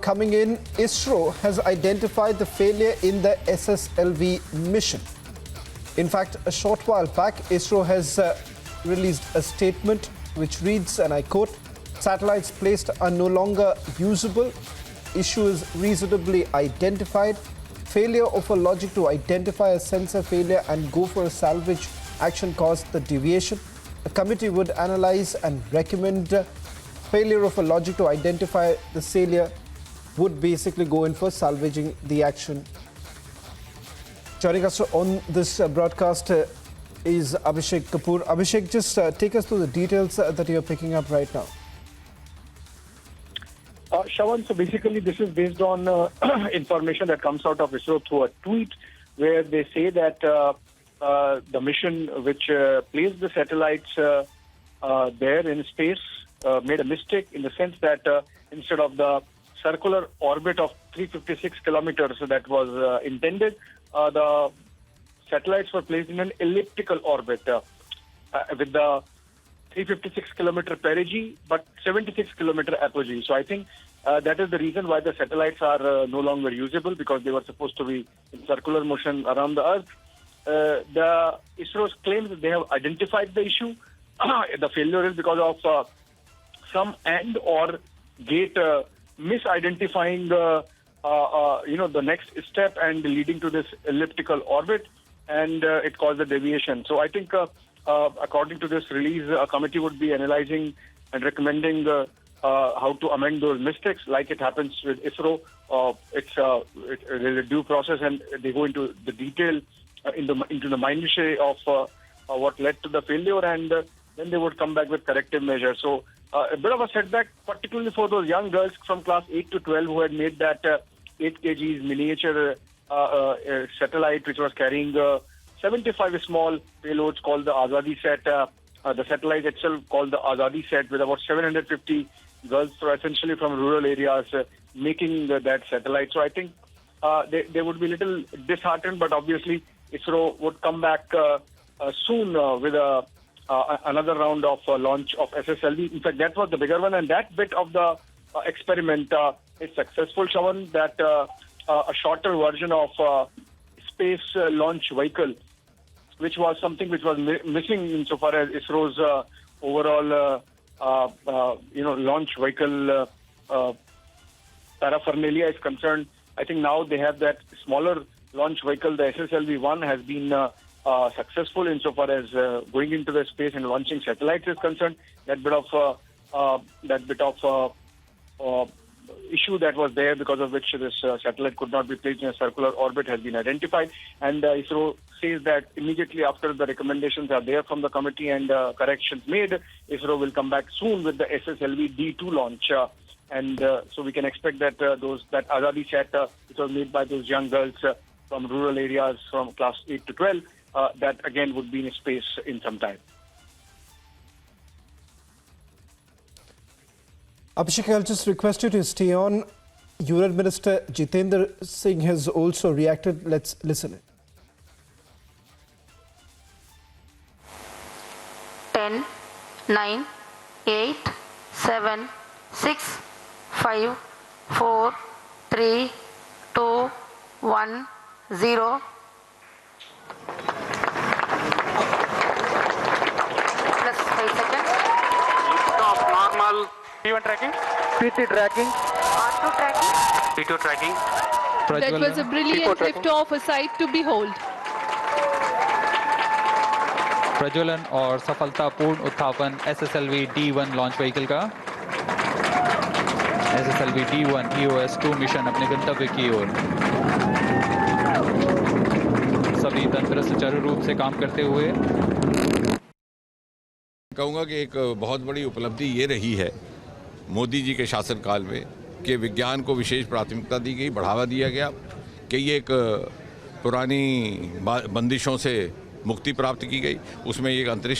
coming in. ISRO has identified the failure in the SSLV mission. In fact, a short while back, ISRO has released a statement which reads, and I quote, "Satellites placed are no longer usable. Issue is reasonably identified. Failure of a logic to identify a sensor failure and go for a salvage action caused the deviation. A committee would analyze and recommend failure of a logic to identify the failure would basically go in for salvaging the action." Joining us on this broadcast is Abhishek Kapoor. Abhishek, just take us through the details that you're picking up right now. Shawan, so basically this is based on information that comes out of ISRO through a tweet where they say that the mission which placed the satellites there in space made a mistake in the sense that instead of the circular orbit of 356 kilometers that was intended, the satellites were placed in an elliptical orbit with the 356 kilometer perigee but 76 kilometer apogee. So I think that is the reason why the satellites are no longer usable, because they were supposed to be in circular motion around the Earth. The ISRO claims that they have identified the issue. The failure is because of some and or gate misidentifying the next step and leading to this elliptical orbit, and it caused a deviation. So I think according to this release, a committee would be analyzing and recommending how to amend those mistakes, like it happens with ISRO. It's a due process, and they go into the detail into the minutiae of what led to the failure, and then they would come back with corrective measures. So a bit of a setback, particularly for those young girls from class 8 to 12 who had made that 8 kgs miniature satellite, which was carrying 75 small payloads called the Azadi set. The satellite itself called the Azadi set, with about 750 girls, so essentially from rural areas, making that satellite. So I think they would be a little disheartened, but obviously ISRO would come back soon with another round of launch of SSLV. In fact, that was the bigger one, and that bit of the experiment is successful, Shawan, that a shorter version of space launch vehicle, which was something which was missing insofar as ISRO's overall launch vehicle paraphernalia is concerned. I think now they have that smaller launch vehicle. The SSLV-1 has been successful insofar as going into the space and launching satellites is concerned. That bit of issue that was there, because of which this satellite could not be placed in a circular orbit, has been identified, and ISRO says that immediately after the recommendations are there from the committee and corrections made, ISRO will come back soon with the SSLV D2 launch, and so we can expect that that Azadi set, which was made by those young girls from rural areas from class 8 to 12, that again would be in space in some time. Abhishek, I'll just request you to stay on. Union Minister Jitendra Singh has also reacted. Let's listen in. 10, 9, 8, 7, 6, 5, 4, 3, 2, 1, 0. Plus 5 seconds. Stop, normal. P1 tracking. PT tracking. R2 tracking. P2 tracking. That was a brilliant lift-off, a sight to behold. प्रज्वलन और सफलतापूर्ण उत्थापन SSLV D1 launch vehicle का। SSLV D1 EOS-2 mission अपने गंतव्य की ओर। सभी तंत्र सुचारू रूप से काम करते हुए। कहूँगा कि एक बहुत बड़ी उपलब्धि ये रही है मोदी जी के शासनकाल में कि विज्ञान को विशेष प्राथमिकता दी गई, बढ़ावा दिया गया, कि ये एक पुरानी बंदिशों से मुक्ति प्राप्त की गई। उसमें एक अंतरिक्ष